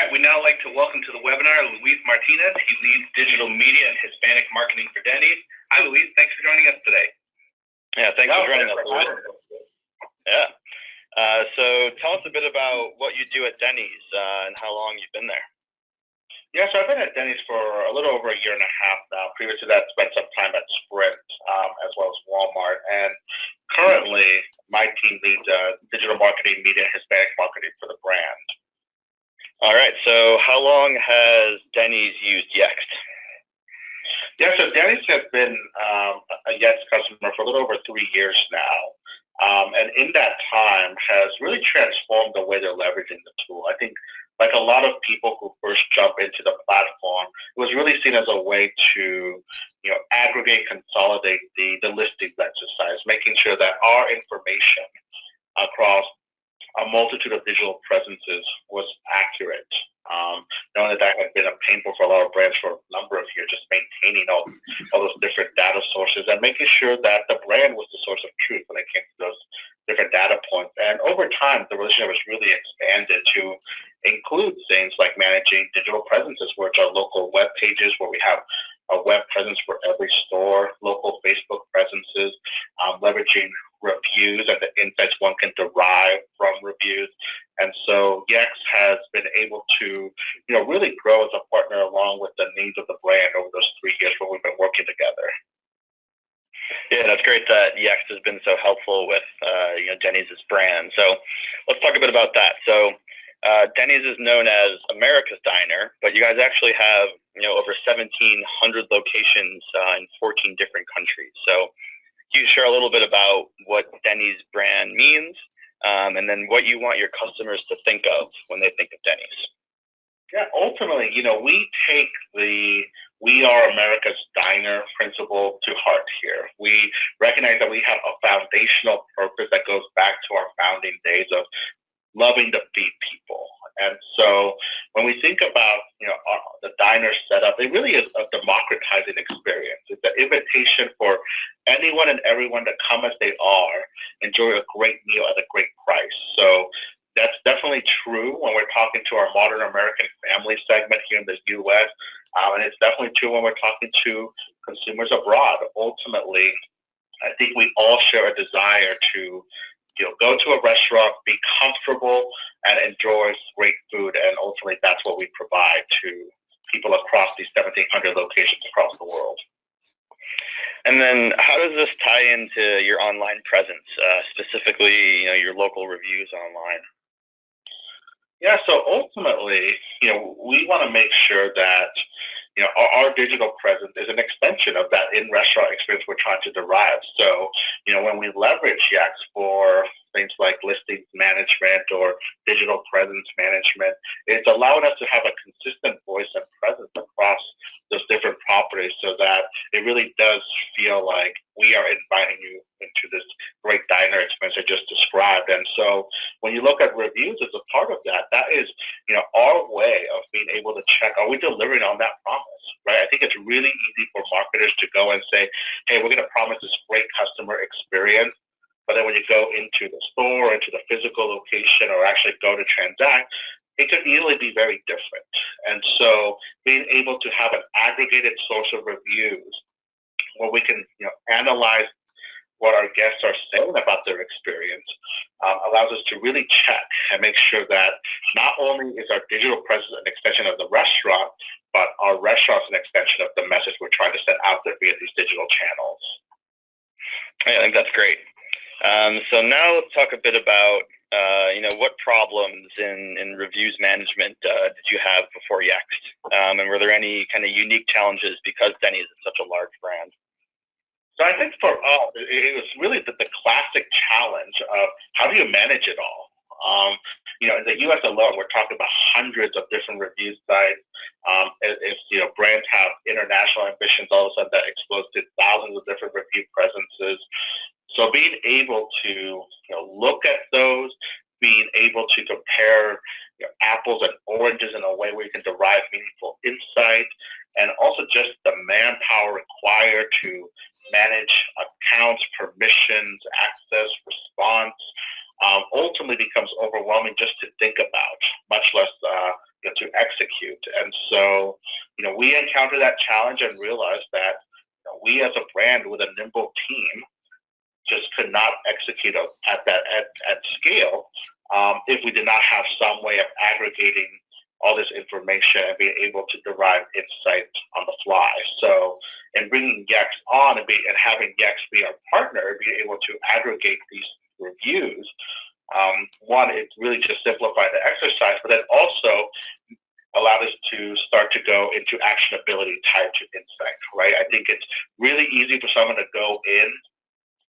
right, we now like to welcome to the webinar Luis Martinez. He leads digital media and Hispanic marketing for Denny's. Hi, Luis. Thanks for joining us today. Yeah, thanks for joining us, Luis. Yeah. So tell us a bit about what you do at Denny's and how long you've been there. Yeah, so I've been at Denny's for a little over a year and a half now. Previous to that, spent some time at Sprint as well as Walmart. And currently, my team leads digital marketing, media, and Hispanic marketing for the brand. All right, so how long has Denny's used Yext? Yeah, so Denny's has been a Yext customer for a little over 3 years now. And in that time has really transformed the way they're leveraging the tool. I think like a lot of people who first jump into the platform, it was really seen as a way to, aggregate, consolidate the listings exercise, making sure that our information across a multitude of digital presences was accurate. Knowing that had been a pain point for a lot of brands for a number of years, just maintaining all those different data sources and making sure that the brand was the source of truth when it came to those different data points. And over time, the relationship was really expanded to include things like managing digital presences, which are local web pages where we have a web presence for every store, local Facebook presences, leveraging reviews and the insights one can derive from reviews. And so Yext has been able to, really grow as a partner along with the needs of the brand over those 3 years where we've been working together. Yeah, that's great that Yext has been so helpful with, Denny's brand. So let's talk a bit about that. So Denny's is known as America's Diner, but you guys actually have, over 1,700 locations in 14 different countries. So can you share a little bit about what Denny's brand means and then what you want your customers to think of when they think of Denny's? Yeah, ultimately, we take the "We are America's Diner" principle to heart here. We recognize that we have a foundational purpose that goes back to our founding days of loving to feed people. And so when we think about, the diner setup, it really is a democratizing experience. It's an invitation for anyone and everyone to come as they are, enjoy a great meal at a great price. So that's definitely true when we're talking to our modern American family segment here in the U.S., and it's definitely true when we're talking to consumers abroad. Ultimately, I think we all share a desire to go to a restaurant, be comfortable, and enjoy great food, and ultimately that's what we provide to people across these 1,700 locations across the world. And then how does this tie into your online presence, specifically, your local reviews online? Yeah, so ultimately, we want to make sure that, our digital presence is an extension of that in-restaurant experience we're trying to derive. So, when we leverage Yext for things like listings management or digital presence management, it's allowing us to have a consistent voice and presence across those different properties so that it really does feel like we are inviting you into this great diner experience I just described. And so when you look at reviews as a part of that, that is, our way of being able to check, are we delivering on that promise, right? I think it's really easy for marketers to go and say, hey, we're going to promise this great customer experience. But then when you go into the store, into the physical location, or actually go to transact, it could easily be very different. And so being able to have an aggregated source of reviews where we can, analyze what our guests are saying about their experience allows us to really check and make sure that not only is our digital presence an extension of the restaurant, but our restaurant's an extension of the message we're trying to send out there via these digital channels. I think that's great. So now let's talk a bit about, what problems in reviews management did you have before Yext? And were there any kind of unique challenges because Denny's is such a large brand? So I think for us, it was really the classic challenge of how do you manage it all? In the U.S. alone, we're talking about hundreds of different review sites. If brands have international ambitions, all of a sudden that explodes to thousands of different review presences. So being able to look at those, being able to compare apples and oranges in a way where you can derive meaningful insight, and also just the manpower required to manage accounts, permissions, access, response, ultimately becomes overwhelming just to think about, much less to execute. And so, we encountered that challenge and realized that we as a brand with a nimble team just could not execute at scale if we did not have some way of aggregating all this information and being able to derive insight on the fly. So in bringing Yext on and having Yext be our partner, being able to aggregate these reviews, one, it really just simplified the exercise, but then also allowed us to start to go into actionability tied to insight, right? I think it's really easy for someone to go in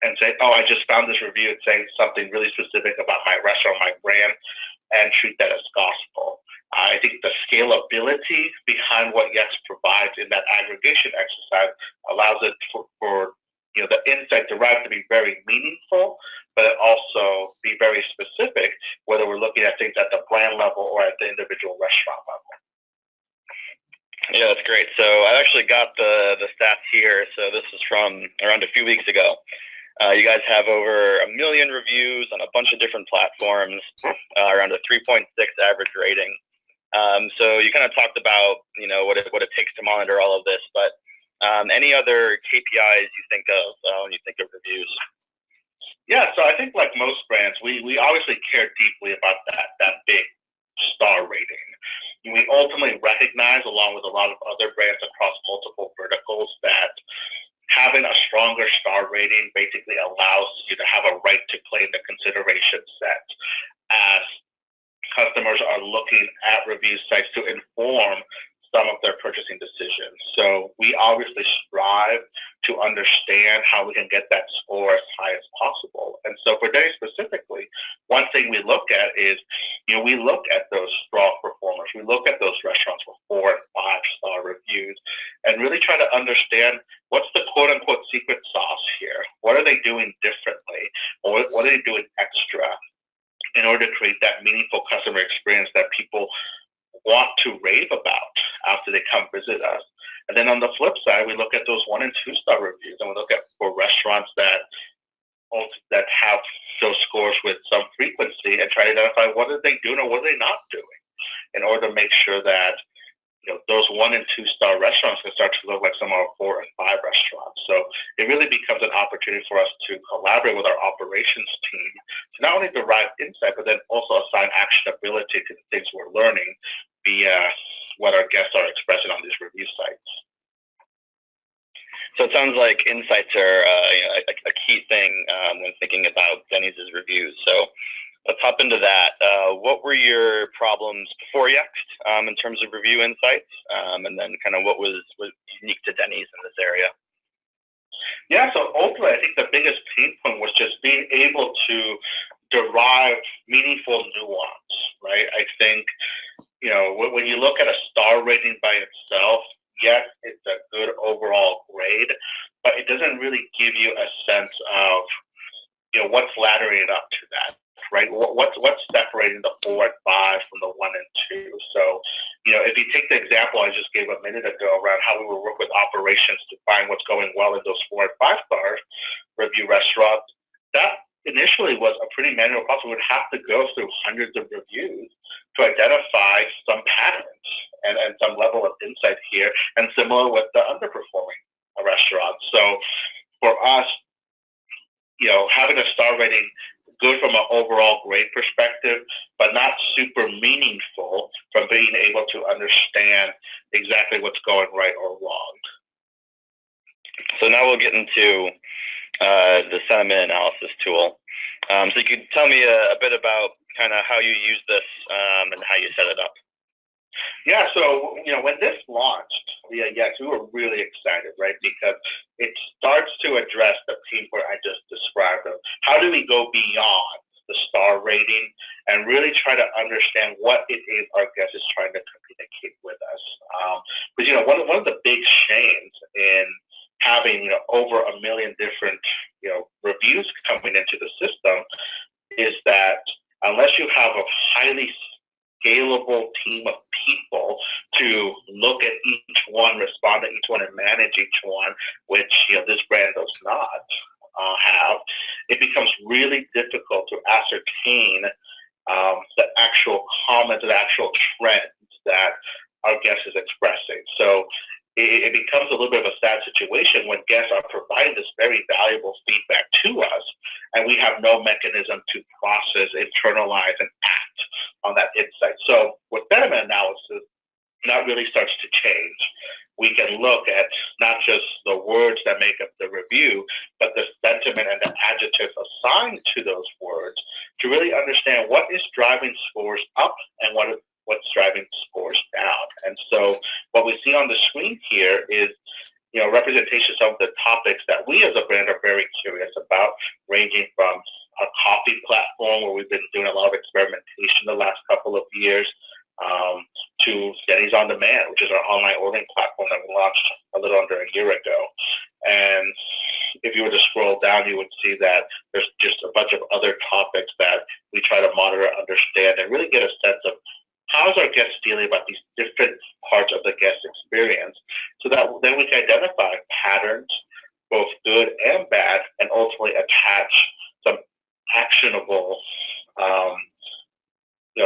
and say, oh, I just found this review and saying something really specific about my restaurant, my brand, and treat that as gospel. I think the scalability behind what Yext provides in that aggregation exercise allows it for the insight derived to be very meaningful, but it also be very specific, whether we're looking at things at the brand level or at the individual restaurant level. Yeah, that's great. So I actually got the stats here. So this is from around a few weeks ago. You guys have over 1 million reviews on a bunch of different platforms, around a 3.6 average rating. So you kind of talked about, what it takes to monitor all of this, but any other KPIs you think of when you think of reviews? Yeah, so I think like most brands, we obviously care deeply about that big star rating. We ultimately recognize, along with a lot of other brands across multiple verticals, that having a stronger star rating basically allows you to have a right to play in the consideration set as customers are looking at review sites to inform some of their purchasing decisions. So we obviously strive to understand how we can get that score as high as possible. And so for Denny specifically, one thing we look at is, we look at those strong performers. We look at those restaurants with 4 and 5-star reviews and really try to understand what's the quote-unquote secret sauce here. What are they doing differently? Or what are they doing extra in order to create that meaningful customer experience that people want to rave about after they come visit us? And then on the flip side, we look at those 1 and 2-star reviews, and we look at for restaurants that have those scores with some frequency and try to identify what are they doing or what are they not doing in order to make sure that those 1 and 2-star restaurants can start to look like some of our 4 and 5 restaurants. So it really becomes an opportunity for us to collaborate with our operations team to not only derive insight, but then also assign actionability to the things we're learning via what our guests are expressing on these review sites. So it sounds like insights are a key thing when thinking about Denny's reviews. So let's hop into that. What were your problems before Yext in terms of review insights, and then kind of what was unique to Denny's in this area? Yeah, so ultimately, I think the biggest pain point was just being able to derive meaningful nuance, right? I think, when you look at a star rating by itself, yes, it's a good overall grade, but it doesn't really give you a sense of, what's laddering up to that, right? What's separating the 4 and 5 from the 1 and 2? So, if you take the example I just gave a minute ago around how we will work with operations to find what's going well in those 4 and 5-star review restaurants, that initially was a pretty manual process. We would have to go through hundreds of reviews to identify some patterns and some level of insight here, and similar with the underperforming restaurants. So for us, having a star rating good from an overall grade perspective, but not super meaningful from being able to understand exactly what's going right or wrong. So now we'll get into the sentiment analysis tool. So you could tell me a bit about kind of how you use this and how you set it up. Yeah, so, when this launched via Yext, we were really excited, right? Because it starts to address the pain point I just described of how do we go beyond the star rating and really try to understand what it is our guest is trying to communicate with us. But, one of the big shames in having, over 1 million different, reviews coming into the system is that unless you have a highly scalable team of people to look at each one, respond to each one, and manage each one, which this brand does not have, it becomes really difficult to ascertain the actual comments, the actual trends it becomes a little bit of a sad situation when guests are providing this very valuable feedback to us, and we have no mechanism to process, internalize, and act on that insight. So with sentiment analysis, that really starts to change. We can look at not just the words that make up the review, but the sentiment and the adjectives assigned to those words to really understand what is driving scores up and what's driving scores down. And so what we see on the screen here is representations of the topics that we as a brand are very curious about, ranging from a coffee platform where we've been doing a lot of experimentation the last couple of years, to Denny's On Demand, which is our online ordering platform that we launched a little under a year ago. And if you were to scroll down, you would see that there's just a bunch of other topics that we try to monitor, understand, and really get a sense of how's our guests feeling about these different parts of the guest experience, so that then we can identify patterns, both good and bad, and ultimately attach some actionable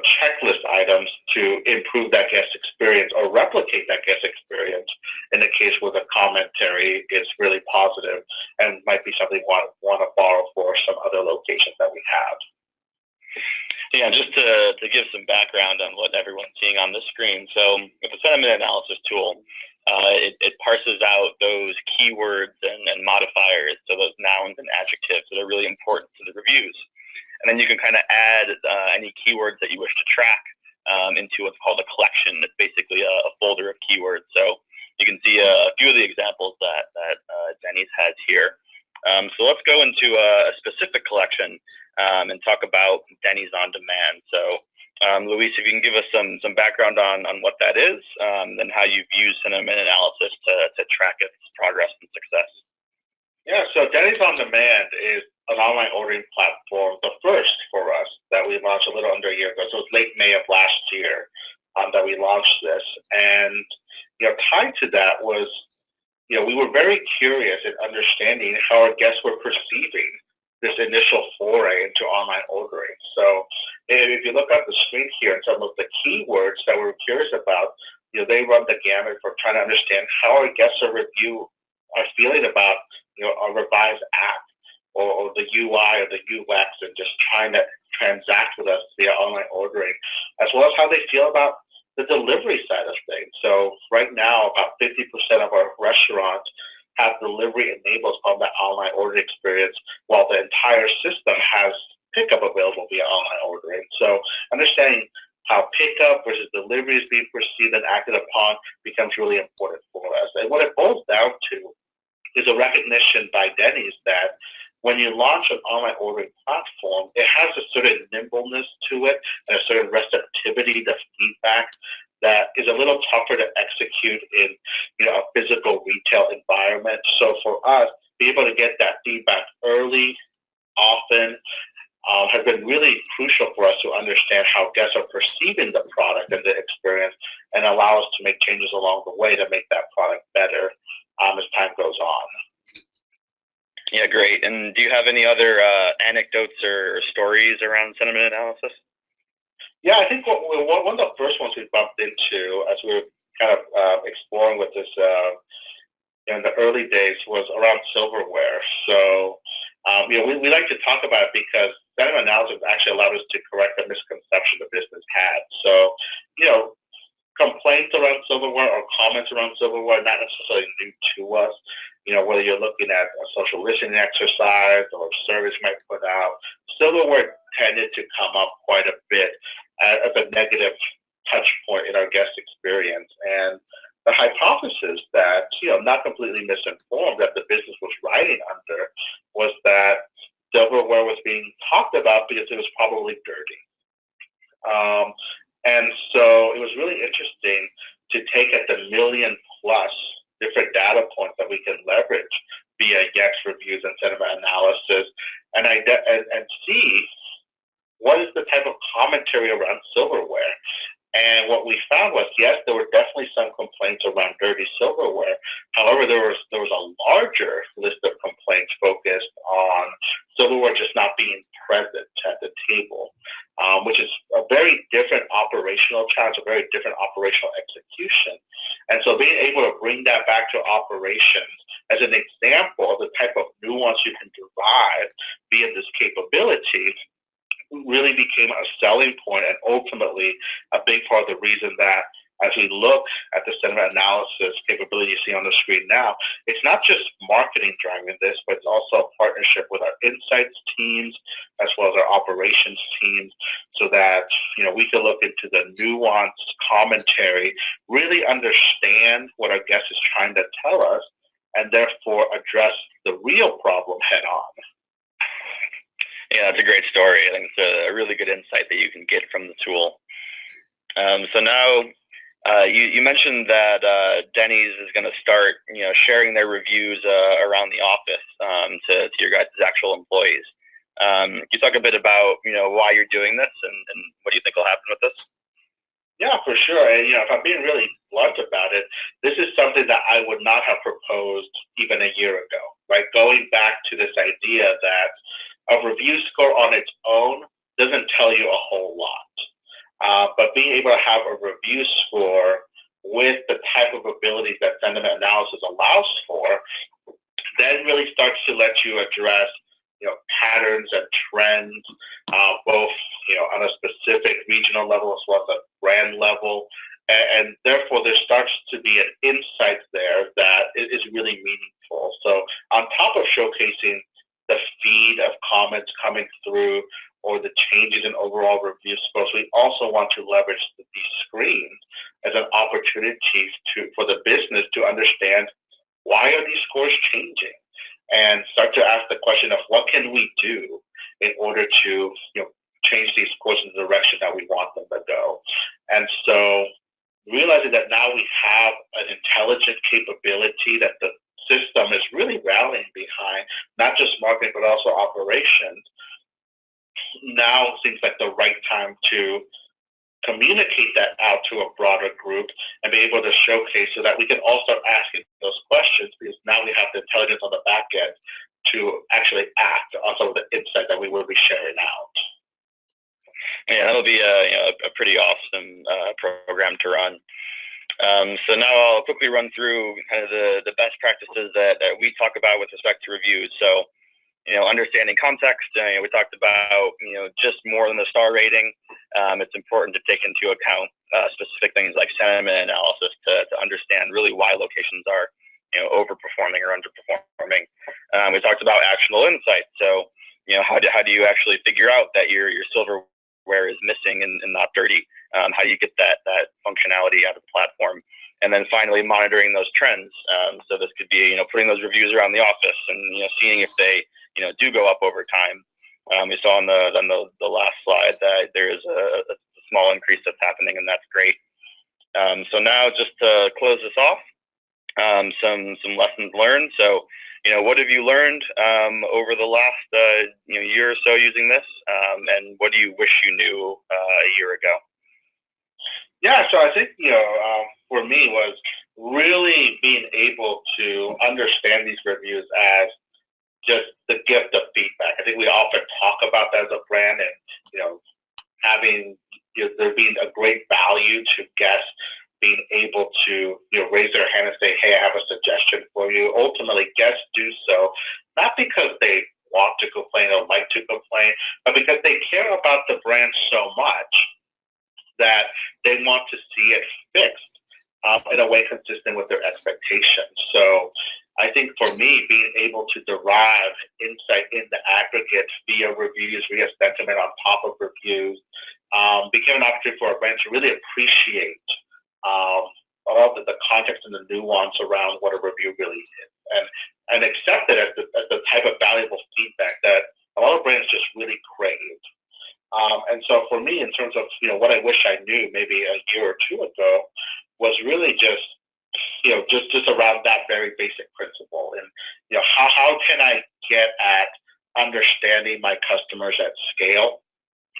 checklist items to improve that guest experience or replicate that guest experience in the case where the commentary is really positive and might be something we want to borrow for some other locations that we have. Yeah, just to give some background on what everyone's seeing on the screen. So with the sentiment analysis tool, it parses out those keywords and modifiers, so those nouns and adjectives that are really important to the reviews. And then you can kind of add any keywords that you wish to track into what's called a collection. It's basically a folder of keywords. So you can see a few of the examples that Denny's has here. So let's go into a specific collection and talk about Denny's On Demand. So Luis, if you can give us some background on what that is, and how you've used sentiment analysis to track its progress and success. Yeah, so Denny's On Demand is an online ordering platform, the first for us, that we launched a little under a year ago. So it was late May of last year that we launched this. And, tied to that was, we were very curious in understanding how our guests were perceiving this initial foray into online ordering. So if you look at the screen here and some of the keywords that we're curious about, they run the gamut for trying to understand how our guests are feeling about, our revised app or the UI or the UX, and just trying to transact with us via online ordering, as well as how they feel about the delivery side of things. So right now, about 50% of our restaurants have delivery enabled on that online ordering experience, while the entire system has pickup available via online ordering. So understanding how pickup versus delivery is being perceived and acted upon becomes really important for us. And what it boils down to is a recognition by Denny's that when you launch an online ordering platform, it has a certain nimbleness to it and a certain receptivity to feedback that is a little tougher to execute in a physical retail environment. So for us, be able to get that feedback early, often, has been really crucial for us to understand how guests are perceiving the product and the experience, and allow us to make changes along the way to make that product better as time goes on. Yeah, great. And do you have any other anecdotes or stories around sentiment analysis? Yeah, I think one of the first ones we bumped into as we were kind of exploring with this in the early days was around silverware. So, we like to talk about it because sentiment analysis actually allowed us to correct a misconception the business had. So, complaints around silverware or comments around silverware not necessarily new to us. Whether you're looking at a social listening exercise or a service you might put out, silverware tended to come up quite a bit as a negative touch point in our guest experience. And the hypothesis that, not completely misinformed, that the business was riding under was that silverware was being talked about because it was probably dirty. And so it was really interesting to take at the million plus different data points that we can leverage via Yext reviews and sentiment analysis, and see what is the type of commentary around silverware And what we found was, yes, there were definitely some complaints around dirty silverware. However, there was a larger list of complaints focused on silverware just not being present at the table, which is a very different operational challenge, a very different operational execution. And so being able to bring that back to operations as an example of the type of nuance you can derive via this capability really became a selling point and ultimately a big part of the reason that as we look at the sentiment analysis capability you see on the screen now, it's not just marketing driving this, but it's also a partnership with our insights teams as well as our operations teams so that we can look into the nuanced commentary, really understand what our guest is trying to tell us, and therefore address the real problem head on. Yeah, that's a great story. I think it's a really good insight that you can get from the tool. So now you mentioned that Denny's is going to start, sharing their reviews around the office to your guys' actual employees. Can you talk a bit about, why you're doing this and what do you think will happen with this? Yeah, for sure. And, if I'm being really blunt about it, this is something that I would not have proposed even a year ago, right? Going back to this idea that a review score on its own doesn't tell you a whole lot. But being able to have a review score with the type of abilities that sentiment analysis allows for, then really starts to let you address patterns and trends, both on a specific regional level as well as a brand level, and therefore there starts to be an insight there that is really meaningful. So on top of showcasing the feed of comments coming through or the changes in overall review scores, we also want to leverage these screens as an opportunity for the business to understand why are these scores changing, and start to ask the question of what can we do in order to change these scores in the direction that we want them to go. And so realizing that now we have an intelligent capability that the system is really rallying behind, not just marketing but also operations, now seems like the right time to communicate that out to a broader group and be able to showcase so that we can all start asking those questions, because now we have the intelligence on the back end to actually act on some of the insight that we will be sharing out. Yeah, that'll be a pretty awesome program to run. So now I'll quickly run through kind of the best practices that we talk about with respect to reviews. So, understanding context, we talked about, just more than the star rating. It's important to take into account specific things like sentiment analysis to understand really why locations are, overperforming or underperforming. We talked about actionable insights. So, how do you actually figure out that your silverware is missing and not dirty? How do you get that functionality out of the platform? And then finally, monitoring those trends. So this could be, putting those reviews around the office and, seeing if they, do go up over time. We saw on the last slide that there is a small increase that's happening, and that's great. So now, just to close this off, some lessons learned. So, what have you learned over the last year or so using this, and what do you wish you knew a year ago? Yeah, so I think for me was really being able to understand these reviews as just the gift of feedback. I think we often talk about that as a brand, and having there being a great value to guests being able to raise their hand and say, "Hey, I have a suggestion for you." Ultimately, guests do so not because they want to complain or like to complain, but because they care about the brand so much that they want to see it fixed in a way consistent with their expectations. So I think for me, being able to derive insight in the aggregate via reviews, via sentiment on top of reviews, became an opportunity for a brand to really appreciate all the context and the nuance around what a review really is, and accept it as the type of valuable feedback that a lot of brands just really crave. And so for me, in terms of what I wish I knew maybe a year or two ago, was really just just around that very basic principle. And how can I get at understanding my customers at scale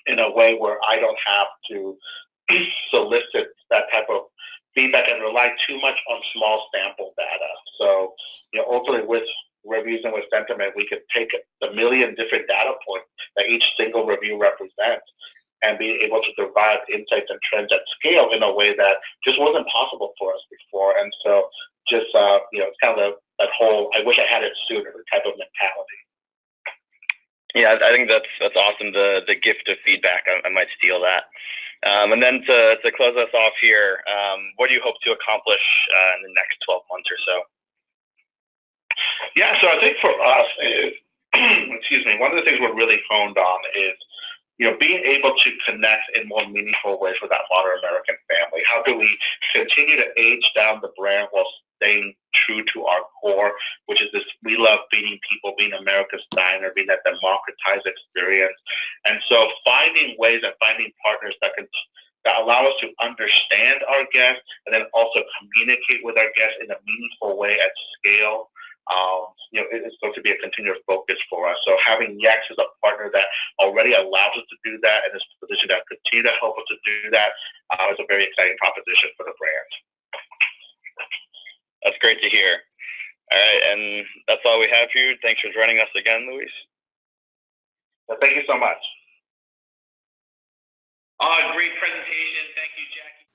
in a way where I don't have to solicit that type of feedback and rely too much on small sample data. So, ultimately with reviews and with sentiment, we could take the million different data points that each single review represents and be able to derive insights and trends at scale in a way that just wasn't possible for us before. And so just, it's kind of that whole, I wish I had it sooner type of mentality. Yeah, I think that's awesome. The gift of feedback. I might steal that. And then to close us off here, what do you hope to accomplish in the next 12 months or so? Yeah, so I think for us, excuse me, one of the things we're really honed on is being able to connect in more meaningful ways with that modern American family. How do we continue to age down the brand while staying true to our core, which is this, we love feeding people, being America's diner, being that democratized experience. And so finding ways and finding partners that allow us to understand our guests and then also communicate with our guests in a meaningful way at scale. It's going to be a continuous focus for us. So having Yext as a partner that already allows us to do that and is positioned to continue to help us to do that is a very exciting proposition for the brand. That's great to hear. All right, and that's all we have for you. Thanks for joining us again, Luis. Well, thank you so much. Great presentation. Thank you, Jackie.